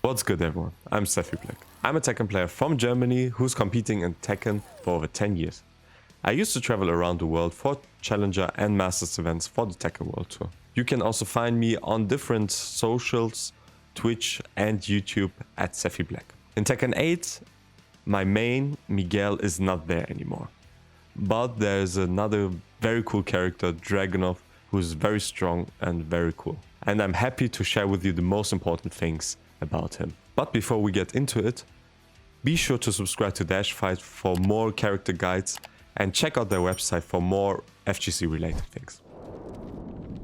What's good everyone, I'm Sephiblack. I'm a Tekken player from Germany who's competing in Tekken for over 10 years. I used to travel around the world for Challenger and Masters events for the Tekken World Tour. You can also find me on different socials, Twitch and YouTube at Sephiblack. In Tekken 8, my main, Miguel, is not there anymore. But there's another very cool character, Dragunov, who's very strong and very cool. And I'm happy to share with you the most important things about him. But before we get into it, be sure to subscribe to DashFight for more character guides and check out their website for more FGC related things.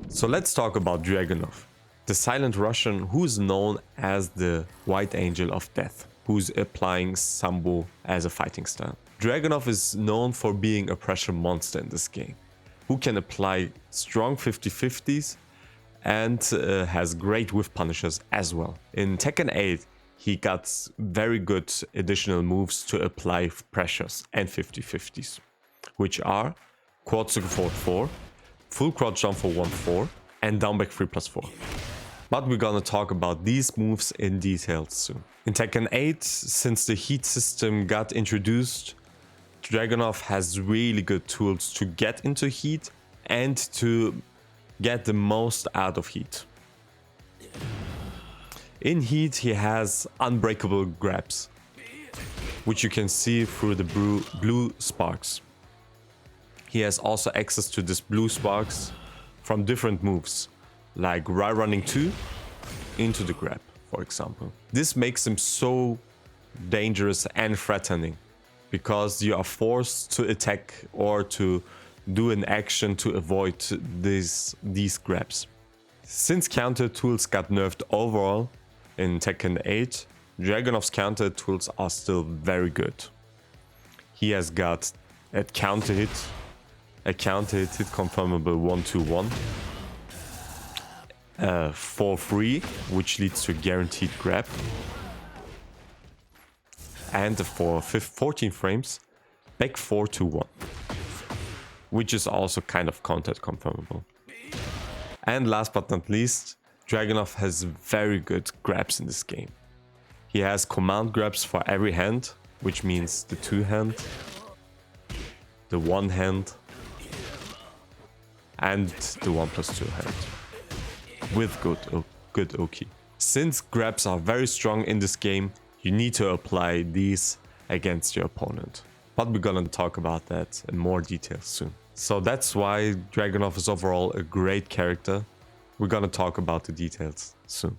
So let's talk about Dragunov, the silent Russian who's known as the White Angel of Death, who's applying sambo as a fighting style. Dragunov is known for being a pressure monster in this game, who can apply strong 50-50s and has great whiff punishers as well. In Tekken 8, he got very good additional moves to apply pressures and 50-50s, which are quad circle forward 4, full crouch jump for 1-4, and down back 3+4. But we're gonna talk about these moves in detail soon. In Tekken 8, since the heat system got introduced, Dragunov has really good tools to get into heat and to get the most out of heat. In heat, he has unbreakable grabs, which you can see through the blue sparks. He has also access to this blue sparks from different moves, like right running 2 into the grab, for example. This makes him so dangerous and threatening, because you are forced to attack or to do an action to avoid these grabs. Since counter tools got nerfed overall in Tekken 8, Dragunov's counter tools are still very good. He has got a counter hit confirmable 1-2-1, 4-3, which leads to a guaranteed grab, and for 14 frames, back 4-2-1. Which is also kind of countered confirmable. And last but not least, Dragunov has very good grabs in this game. He has command grabs for every hand, which means the 2-hand, the 1-hand, and the 1+2 hand, with good Oki. Since grabs are very strong in this game, you need to apply these against your opponent. But we're gonna talk about that in more detail soon. So that's why Dragunov is overall a great character. We're gonna talk about the details soon.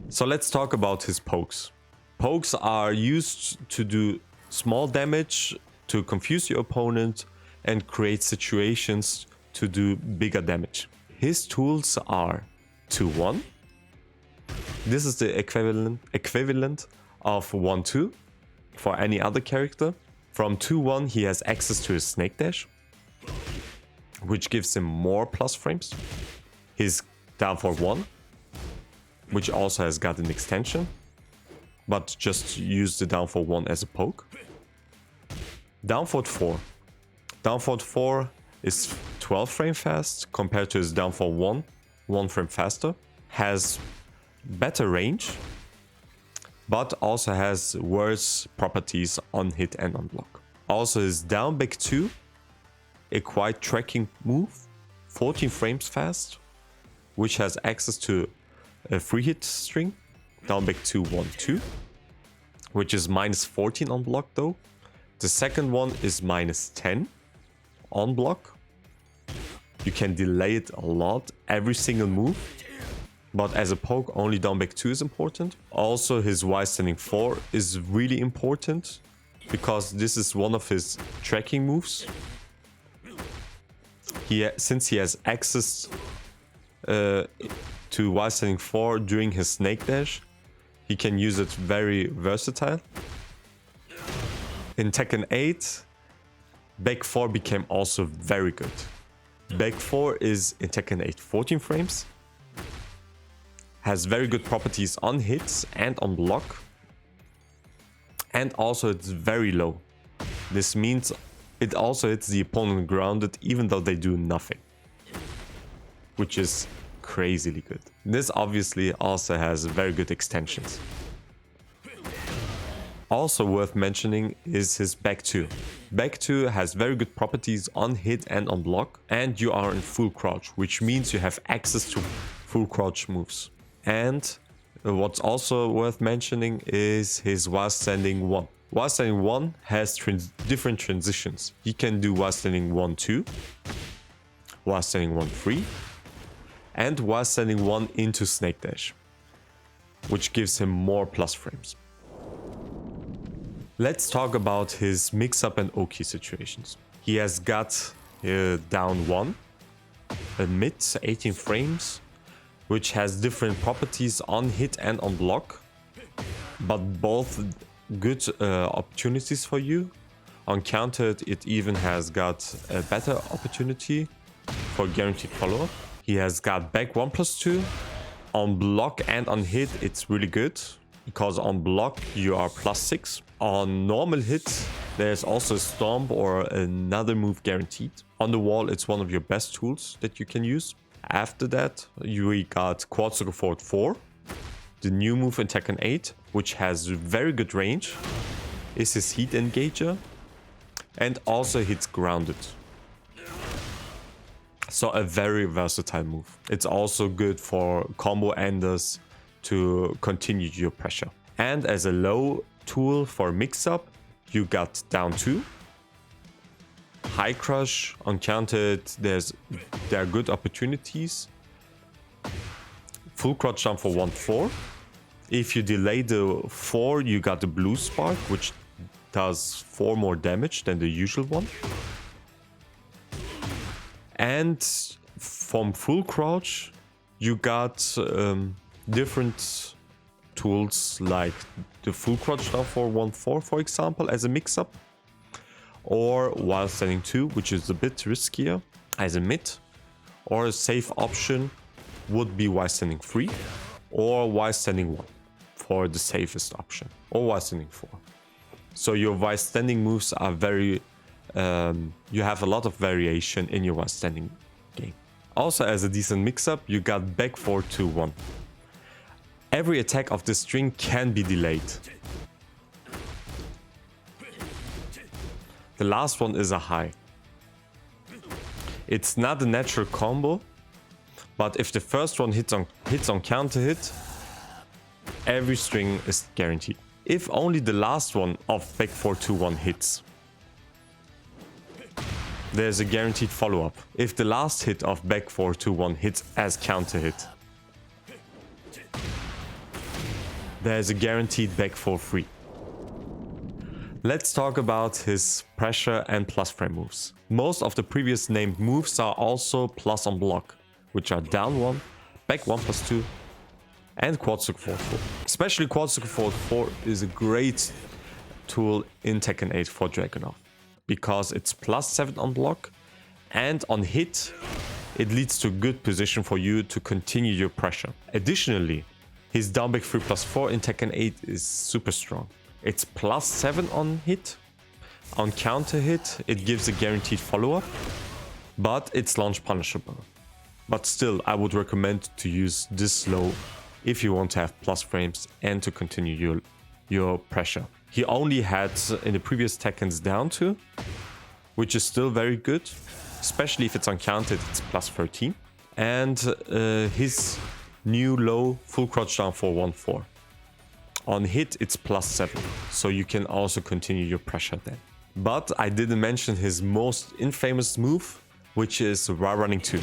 So let's talk about his pokes. Pokes are used to do small damage, to confuse your opponent, and create situations to do bigger damage. His tools are 2-1. This is the equivalent of 1-2 for any other character. From 2-1 he has access to his snake dash, which gives him more plus frames. His down for 1, which also has got an extension, but just use the down for 1 as a poke. Down forward 4. Down forward 4 is 12 frame fast compared to his down for 1 frame faster. Has better range, but also has worse properties on hit and on block. Also his down back 2, a quite tracking move, 14 frames fast, which has access to a free hit string, down back 2, 1, 2, which is -14 on block though. The second one is -10 on block. You can delay it a lot, every single move. But as a poke, only down back 2 is important. Also, his Y standing 4 is really important, because this is one of his tracking moves. Since he has access to Y standing 4 during his snake dash, he can use it very versatile. In Tekken 8, back 4 became also very good. Back 4 is in Tekken 8 14 frames. Has very good properties on hits and on block, and also it's very low. This means it also hits the opponent grounded even though they do nothing, which is crazily good. This obviously also has very good extensions. Also worth mentioning is his back 2. Back 2 has very good properties on hit and on block, and you are in full crouch, which means you have access to full crouch moves. And what's also worth mentioning is his while standing 1. While standing 1 has different transitions. He can do while standing 1-2, while standing 1-3, and while standing 1 into snake dash, which gives him more plus frames. Let's talk about his mix-up and Oki situations. He has got down 1, a mid 18 frames, which has different properties on hit and on block, but both good opportunities for you. On countered, it even has got a better opportunity for guaranteed follow-up. He has got back 1+2. On block and on hit, it's really good, because on block you are +6. On normal hit, there's also a stomp or another move guaranteed. On the wall, it's one of your best tools that you can use. After that, you got quad circle forward 4, the new move in Tekken 8, which has very good range, is his heat engager, and also hits grounded. So a very versatile move. It's also good for combo enders to continue your pressure. And as a low tool for mix-up, you got down 2. High crush, uncounted, there are good opportunities. Full crouch down for 1-4. If you delay the 4, you got the blue spark, which does 4 more damage than the usual one. And from full crouch, you got different tools like the full crouch down for 1-4, for example, as a mix-up. Or while standing 2, which is a bit riskier, as a mid. Or a safe option would be while standing 3. Or while standing 1, for the safest option. Or while standing 4. So your while standing moves are very... you have a lot of variation in your while standing game. Also, as a decent mix-up, you got back 4-2-1. Every attack of this string can be delayed. The last one is a high. It's not a natural combo, but if the first one hits on counter hit, every string is guaranteed. If only the last one of back 4-2-1 hits, there's a guaranteed follow-up. If the last hit of back 4-2-1 hits as counter hit, there's a guaranteed back 4-3. Let's talk about his pressure and plus frame moves. Most of the previous named moves are also plus on block, which are down 1, back 1+2, and quad circle forward 4. Especially quad circle forward 4 is a great tool in Tekken 8 for Dragunov, because it's +7 on block, and on hit, it leads to a good position for you to continue your pressure. Additionally, his down back 3+4 in Tekken 8 is super strong. It's +7 on hit. On counter hit, it gives a guaranteed follow-up, but it's launch punishable. But still, I would recommend to use this low if you want to have plus frames and to continue your pressure. He only had in the previous Tekkens down 2, which is still very good, especially if it's uncounted, it's +13. And his new low full crouch down for 1-4. On hit, it's +7, so you can also continue your pressure then. But I didn't mention his most infamous move, which is while running 2.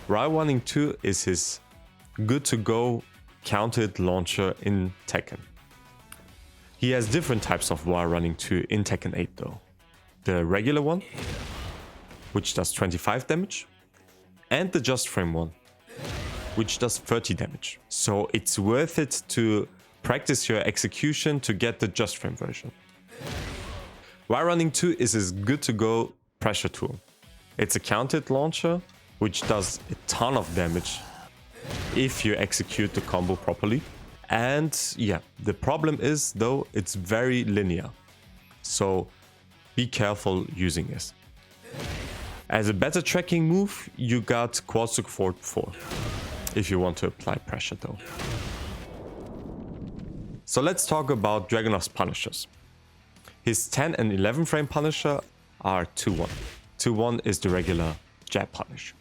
While running 2 is his good to go counted launcher in Tekken. He has different types of while running 2 in Tekken 8 though. The regular one, which does 25 damage, and the just frame one, which does 30 damage. So it's worth it to practice your execution to get the just frame version. While running 2 is his good to go pressure tool. It's a counted launcher, which does a ton of damage if you execute the combo properly. And yeah, the problem is though, it's very linear. So be careful using this. As a better tracking move, you got quad circle forward 4. if you want to apply pressure though. So let's talk about Dragunov's punishers. His 10 and 11 frame punisher are 2-1. 2-1 is the regular jab punish.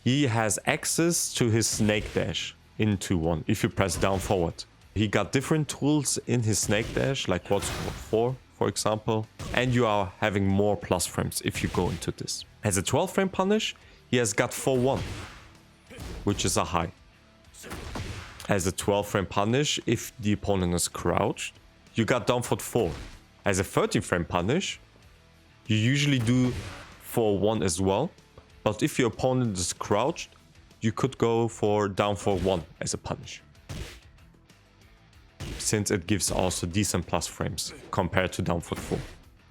He has access to his snake dash in 2-1 if you press down forward. He got different tools in his snake dash, like quad 4, for example, and you are having more plus frames if you go into this. As a 12 frame punish, he has got 4-1, which is a high. As a 12 frame punish, if the opponent is crouched, you got down forward 4. As a 13 frame punish, you usually do 4-1 as well, but if your opponent is crouched, you could go for down forward 1 as a punish, since it gives also decent plus frames compared to down forward 4.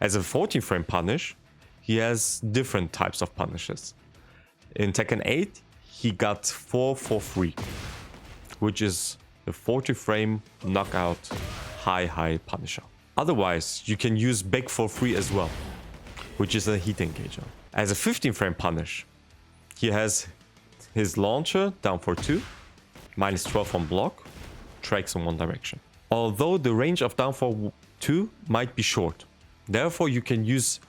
As a 14 frame punish, he has different types of punishes. In Tekken 8, he got 4-4-3, which is the 40 frame knockout high punisher. Otherwise, you can use back 4-3 as well, which is a heat engager. As a 15 frame punish, he has his launcher down for 2, minus 12 on block, tracks in one direction. Although the range of down for 2 might be short, therefore you can use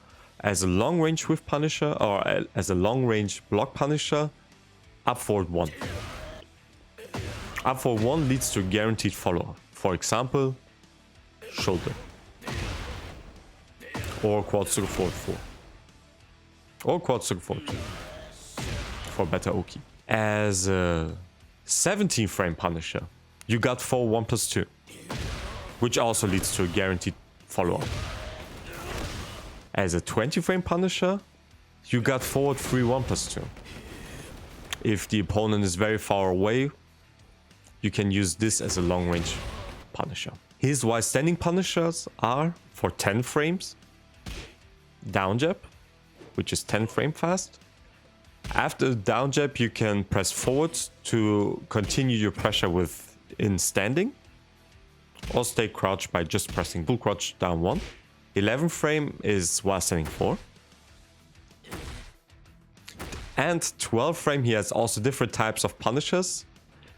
as a long range whiff punisher or as a long range block punisher up forward 1. Up forward 1 leads to a guaranteed follow-up. For example, shoulder. Or quad circle forward 4. Or quad circle forward 2. For better Oki. As a 17 frame punisher, you got 4-1+2. Which also leads to a guaranteed follow-up. As a 20 frame punisher, you got forward 3-1+2. If the opponent is very far away, you can use this as a long range punisher. His while standing punishers are for 10 frames, down jab, which is 10 frame fast. After down jab, you can press forward to continue your pressure in standing, or stay crouched by just pressing full crouch down 1. 11 frame is while standing 4. And 12 frame, he has also different types of punishers,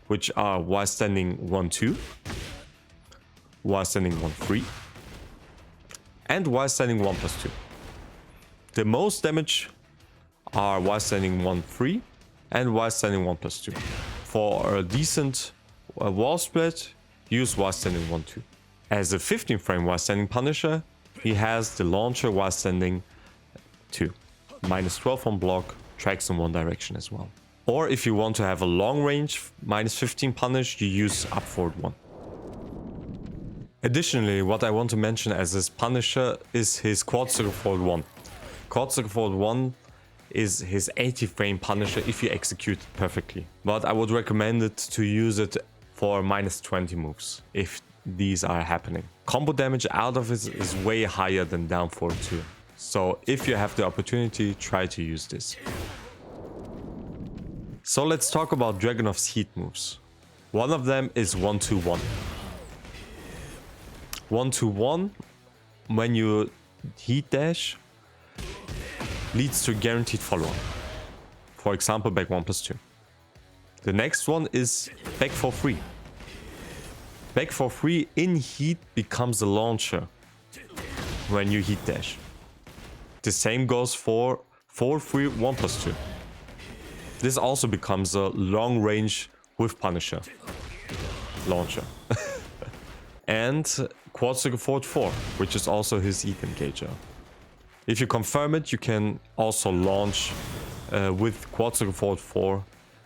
which are while standing 1-2, while standing 1-3, and while standing 1+2. The most damage are while standing 1-3 and while standing 1+2. For a decent wall split, use while standing 1-2. As a 15 frame while standing punisher, he has the launcher while standing 2, minus 12 on block, tracks in one direction as well. Or if you want to have a long range minus 15 punish, you use up forward 1. Additionally, what I want to mention as his punisher is his quad circle forward 1. Quad circle forward 1 is his 80 frame punisher if you execute it perfectly. But I would recommend it to use it for minus 20 moves if these are happening. Combo damage out of it is way higher than down forward 2. So if you have the opportunity, try to use this. So let's talk about Dragunov's heat moves. One of them is 1-2-1. 1-2-1, when you heat dash, leads to a guaranteed follow-up. For example, back 1+2. The next one is back 4-3. Back 4-3 in heat becomes a launcher when you heat dash. The same goes for 4-3, 1+2. This also becomes a long range with punisher launcher. And quad circle forward 4, which is also his heat engager. If you confirm it, you can also launch with quad circle forward 4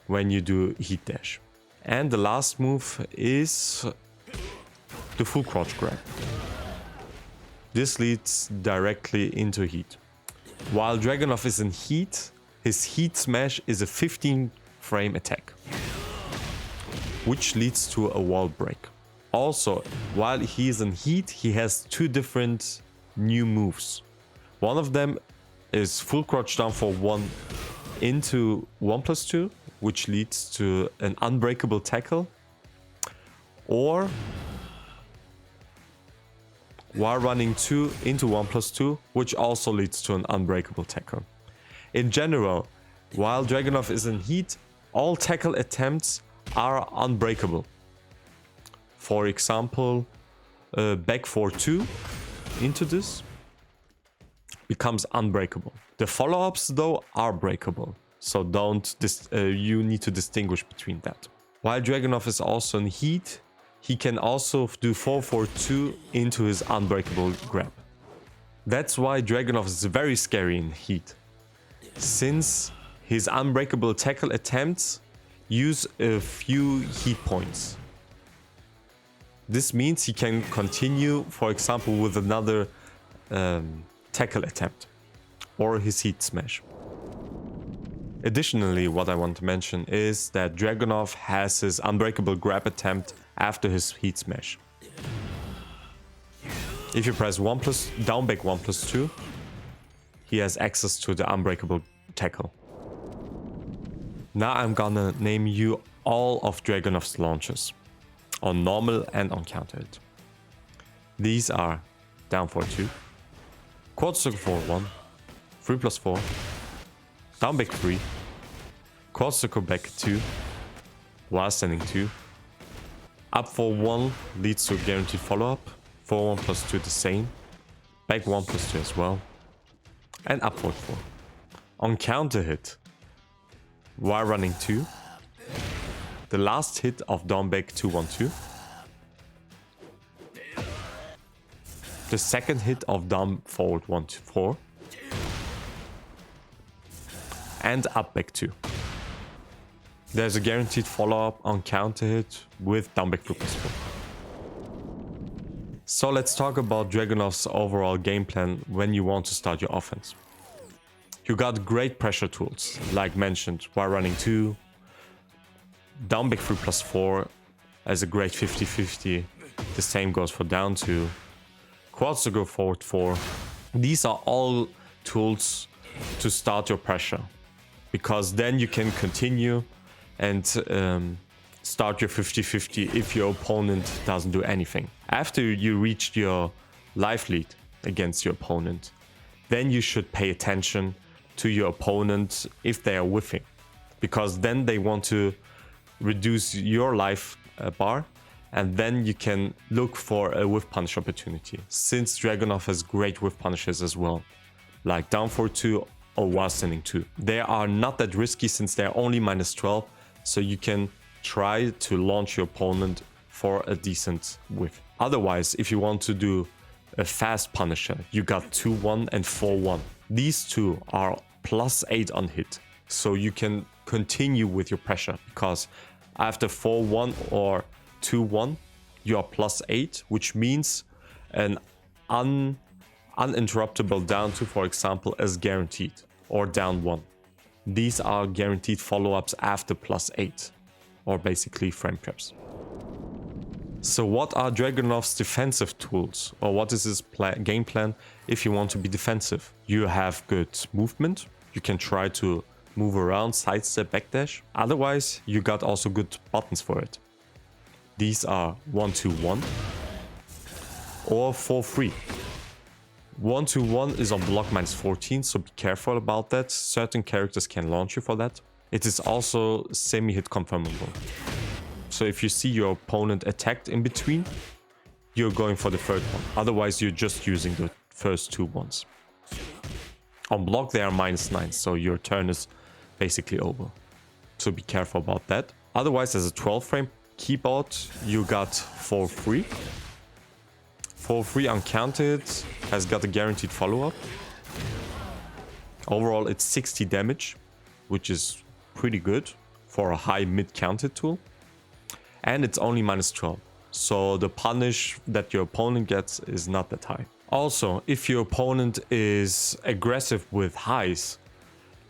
when you do heat dash. And the last move is the full crouch grab. This leads directly into heat. While Dragunov is in heat, his heat smash is a 15 frame attack, which leads to a wall break. Also, while he is in heat, he has two different new moves. One of them is full crouch down for 1 into 1+2, which leads to an unbreakable tackle, or while running 2 into 1+2, which also leads to an unbreakable tackle. In general, while Dragunov is in heat, All tackle attempts are unbreakable. For example, back 4-2 into this becomes unbreakable. The follow-ups though are breakable, so you need to distinguish between that. While Dragunov is also in heat, he can also do 4-4-2 into his unbreakable grab. That's why Dragunov is very scary in heat, since his unbreakable tackle attempts use a few heat points. This means he can continue, for example, with another tackle attempt or his heat smash. Additionally, what I want to mention is that Dragunov has his unbreakable grab attempt after his heat smash. If you press down back 1+2, he has access to the unbreakable tackle. Now I'm gonna name you all of Dragunov's launches, on normal and on countered. These are down 4-2, quad circle 4-1, 3+4, down back 3, quad circle back 2, while standing 2, up 4-1 leads to a guaranteed follow-up, 4-1+2 the same, back 1+2 as well, and up 4-4. On counter hit, while running 2, the last hit of down back 2-1-2, the second hit of down forward 1-4, and up back 2. There's a guaranteed follow-up on counter hit with down back 3+4. So let's talk about Dragunov's overall game plan when you want to start your offense. You got great pressure tools, like mentioned, while running 2, down back 3+4 as a great 50-50. The same goes for down 2, quads to go forward 4. These are all tools to start your pressure, because then you can continue and start your 50-50 if your opponent doesn't do anything. After you reached your life lead against your opponent, then you should pay attention to your opponent if they are whiffing, because then they want to reduce your life bar, and then you can look for a whiff punish opportunity, since Dragunov has great whiff punishes as well, like down 4-2 or while standing 2. They are not that risky since they're only -12, so you can try to launch your opponent for a decent whiff. Otherwise, if you want to do a fast punisher, you got 2-1 and 4-1. These two are +8 on hit, so you can continue with your pressure, because after 4-1 or 2-1, you are +8, which means an uninterruptible down 2, for example, is guaranteed, or down 1. These are guaranteed follow-ups after +8, or basically frame traps. So what are Dragunov's defensive tools, or what is his game plan if you want to be defensive? You have good movement, you can try to move around, sidestep, backdash. Otherwise, you got also good buttons for it. These are 1-2-1 or 4-3. 1-2-1 is on block -14, so be careful about that. Certain characters can launch you for that. It is also semi-hit confirmable. So if you see your opponent attacked in between, you're going for the third one. Otherwise, you're just using the first 2 ones. On block, they are -9, so your turn is basically over. So be careful about that. Otherwise, as a 12 frame keyboard, you got 4-3. 4-3 uncounted, has got a guaranteed follow-up. Overall, it's 60 damage, which is pretty good for a high mid-counted tool. And it's only -12. So the punish that your opponent gets is not that high. Also, if your opponent is aggressive with highs,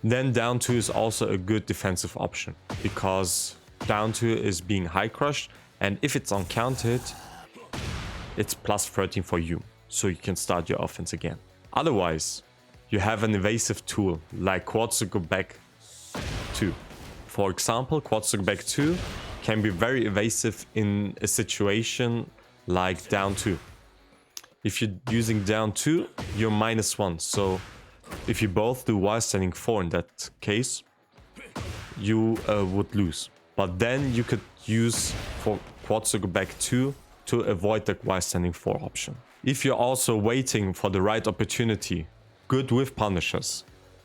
then down 2 is also a good defensive option, because down 2 is being high crushed, and if it's uncounted, it's +13 for you, so you can start your offense again. Otherwise, you have an evasive tool like quad circle back 2. For example, quad circle back 2 can be very evasive in a situation like down 2. If you're using down 2, you're -1, so if you both do while standing 4 in that case, you would lose. But then you could use for quad circle back 2 to avoid the while standing 4 option. If you're also waiting for the right opportunity, good with punishers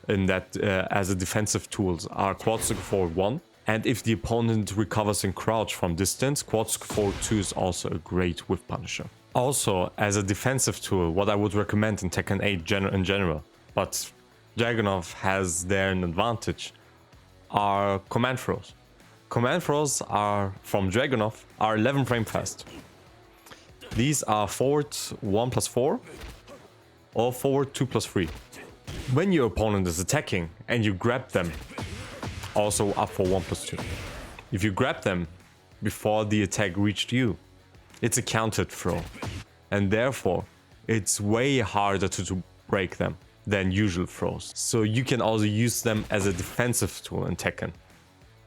in that as a defensive tools are quad circle forward 1. And if the opponent recovers in crouch from distance, quad circle forward 2 is also a great whiff punisher. Also, as a defensive tool, what I would recommend in Tekken 8 in general, but Dragunov has there an advantage, are command throws. Command throws are from Dragunov are 11 frame fast. These are forward 1+4 or forward 2+3. When your opponent is attacking and you grab them, also up for 1+2. If you grab them before the attack reached you, it's a countered throw, and therefore it's way harder to break them than usual throws. So you can also use them as a defensive tool in Tekken.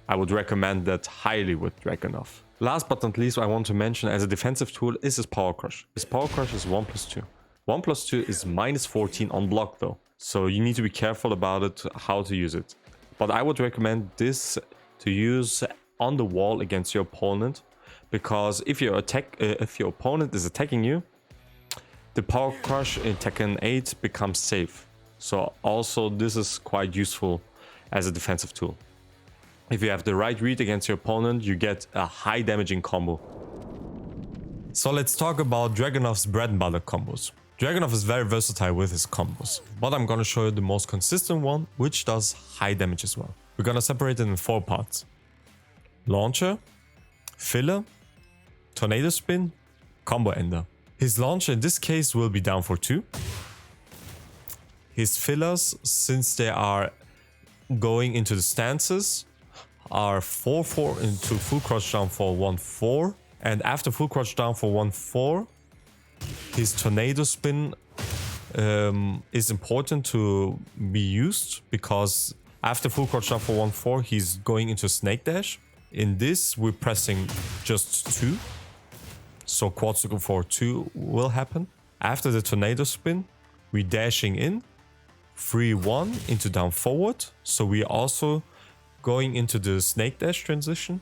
I would recommend that highly with Dragunov. Last but not least, I want to mention as a defensive tool is his Power Crush. His Power Crush is 1+2. 1+2 is -14 on block though, so you need to be careful about it, how to use it. But I would recommend this to use on the wall against your opponent, because if your opponent is attacking you, the Power Crush in Tekken 8 becomes safe. So also this is quite useful as a defensive tool. If you have the right read against your opponent, you get a high damaging combo. So let's talk about Dragunov's bread and butter combos. Dragunov is very versatile with his combos, but I'm gonna show you the most consistent one, which does high damage as well. We're gonna separate it in 4 parts. Launcher, filler, tornado spin, combo ender. His launcher in this case will be down for 2. His fillers, since they are going into the stances, are 4-4 into full crouch down for 1-4. And after full crouch down for 1-4, his tornado spin is important to be used, because after full crouch down for 1-4, he's going into snake dash. In this, we're pressing just 2. So quad circle forward 2 will happen. After the tornado spin, we're dashing in 3-1 into down forward. So we're also going into the snake dash transition.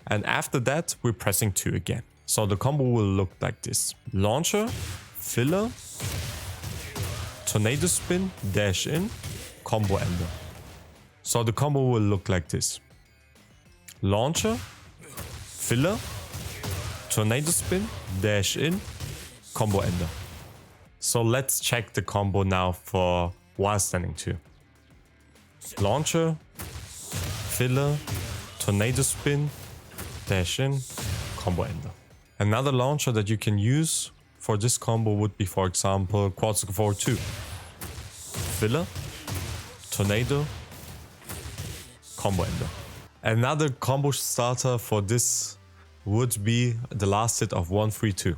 And after that, we're pressing 2 again. So the combo will look like this. Launcher, filler, tornado spin, dash in, combo ender. So the combo will look like this. Launcher, filler, tornado spin, dash in, combo ender. So let's check the combo now for while standing 2. Launcher, filler, tornado spin, dash in, combo ender. Another launcher that you can use for this combo would be, for example, quad circle forward 2. Filler, tornado, combo ender. Another combo starter for this would be the last hit of 1-3-2.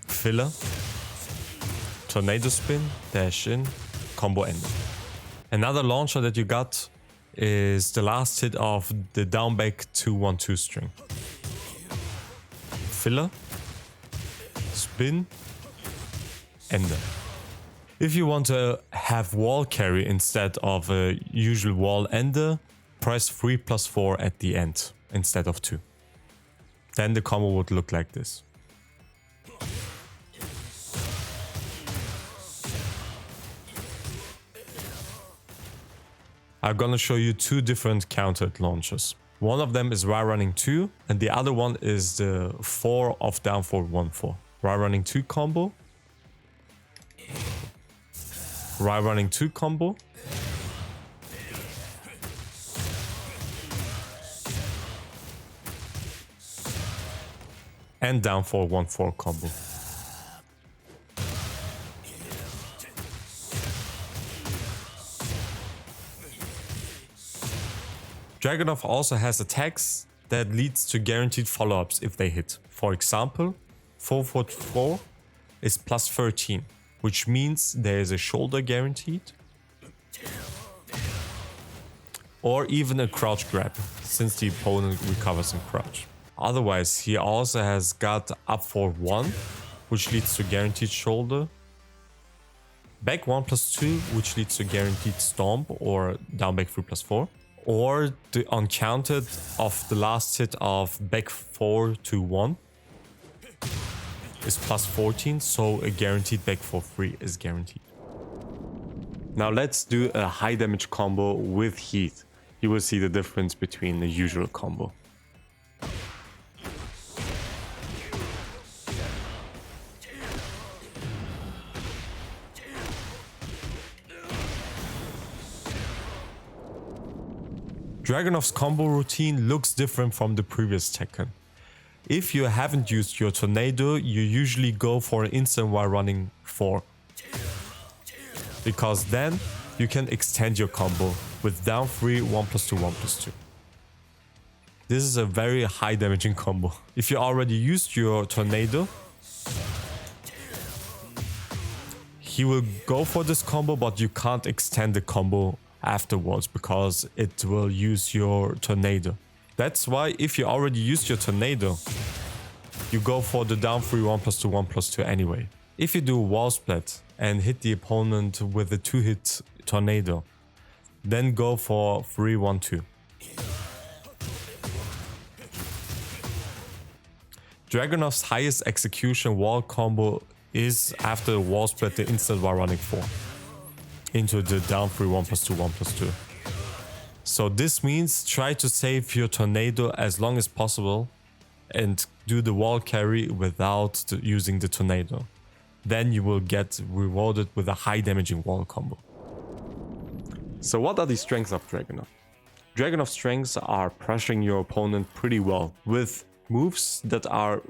Filler, tornado spin, dash in, combo ender. Another launcher that you got is the last hit of the down back 2-1-2 string. Filler, spin, ender. If you want to have wall carry instead of a usual wall ender, press 3+4 at the end instead of 2. Then the combo would look like this. I'm gonna show you 2 different countered launchers. One of them is Y running 2 and the other one is the 4 of down forward 1-4. Y running 2 combo. Y running 2 combo. And down forward 1-4 combo. Dragunov also has attacks that leads to guaranteed follow-ups if they hit. For example, 4-4 is +13, which means there is a shoulder guaranteed. Or even a crouch grab, since the opponent recovers in crouch. Otherwise, he also has got up for 1, which leads to guaranteed shoulder. back 1+2, which leads to guaranteed stomp or down back 3+4, or the uncounted of the last hit of back 4-1 is +14, so a guaranteed back 4-3 is guaranteed. Now let's do a high damage combo with heat. You will see the difference between the usual combo. Dragunov's combo routine looks different from the previous Tekken. If you haven't used your tornado, you usually go for an instant while running 4. Because then you can extend your combo with down 3, 1+2, 1+2. This is a very high damaging combo. If you already used your tornado, he will go for this combo, but you can't extend the combo afterwards because it will use your tornado. That's why if you already used your tornado, you go for the down 3, 1+2, 1+2 anyway. If you do a wall split and hit the opponent with a 2-hit tornado, then go for 3-1-2. Dragunov's highest execution wall combo is after the wall split the instant while running 4 into the down 3 1+2 1+2. So this means try to save your tornado as long as possible and do the wall carry without using the tornado. Then you will get rewarded with a high damaging wall combo. So what are the strengths of Dragunov? Dragunov's strengths are pressuring your opponent pretty well with moves that are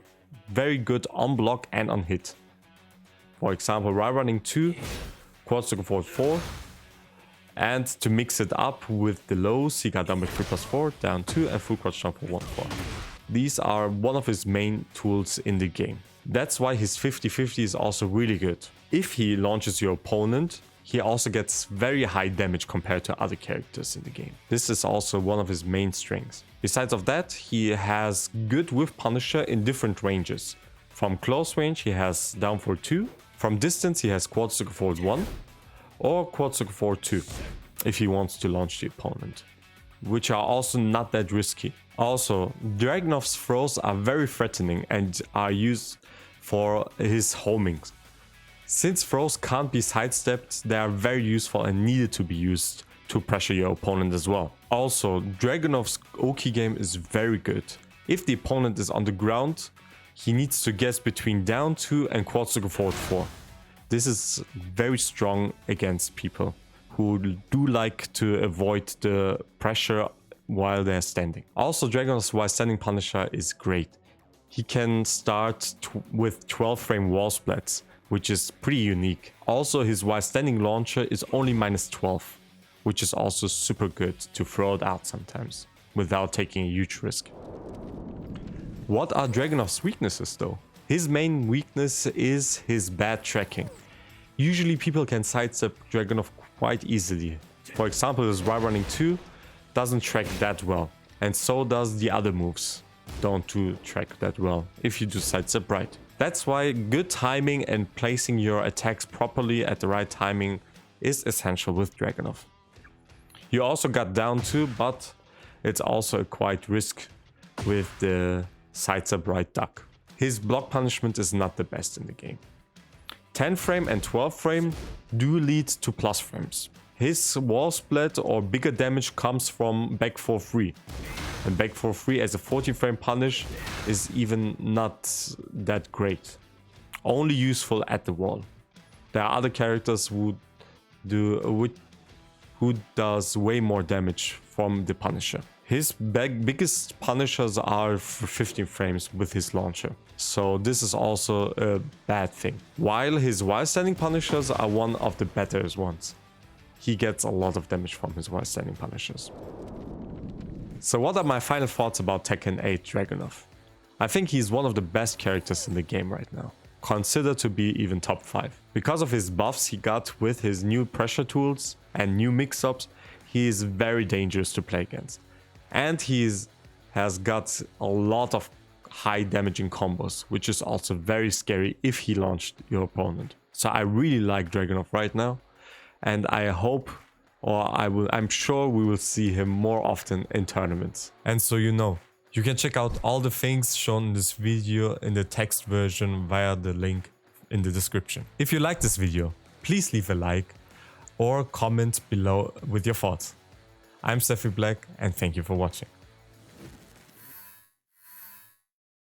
very good on block and on hit. For example, right running 2, quad circle forward 4, and to mix it up with the lows, he got down by 3+4, down 2, and full crouch jump for 1-4. These are one of his main tools in the game. That's why his 50-50 is also really good. If he launches your opponent, he also gets very high damage compared to other characters in the game. This is also one of his main strengths. Besides of that, he has good with Punisher in different ranges. From close range, he has down for 2. From distance, he has quad circle forward 1 or quad circle forward 2 if he wants to launch the opponent, which are also not that risky. Also, Dragunov's throws are very threatening and are used for his homings. Since throws can't be sidestepped, they are very useful and needed to be used to pressure your opponent as well. Also, Dragunov's Oki game is very good. If the opponent is on the ground, he needs to guess between down 2 and quad circle forward 4. This is very strong against people who do like to avoid the pressure while they're standing. Also, Dragunov's while standing Punisher is great. He can start with 12 frame wall splats, which is pretty unique. Also, his while standing launcher is only -12, which is also super good to throw it out sometimes without taking a huge risk. What are Dragunov's weaknesses though? His main weakness is his bad tracking. Usually people can sidestep Dragunov quite easily. For example, his right running 2 doesn't track that well, and so does the other moves don't track that well if you do sidestep right. That's why good timing and placing your attacks properly at the right timing is essential with Dragunov. You also got down 2, but it's also a quite risk with the sidestep right duck. His block punishment is not the best in the game. 10 frame and 12 frame do lead to plus frames. His wall split or bigger damage comes from back 4-3. And back 4-3 as a 14 frame punish is even not that great. Only useful at the wall. There are other characters who does way more damage from the Punisher. His biggest punishers are for 15 frames with his launcher. So this is also a bad thing. While his while standing punishers are one of the better ones. He gets a lot of damage from his while standing punishers. So what are my final thoughts about Tekken 8 Dragunov? I think he's one of the best characters in the game right now. Considered to be even top 5. Because of his buffs he got with his new pressure tools and new mix-ups, he is very dangerous to play against. And he has got a lot of high damaging combos, which is also very scary if he launched your opponent. So I really like Dragunov right now, and I hope, or I'm sure we will see him more often in tournaments. And so you can check out all the things shown in this video in the text version via the link in the description. If you like this video, please leave a like or comment below with your thoughts. I'm Sephiblack and thank you for watching.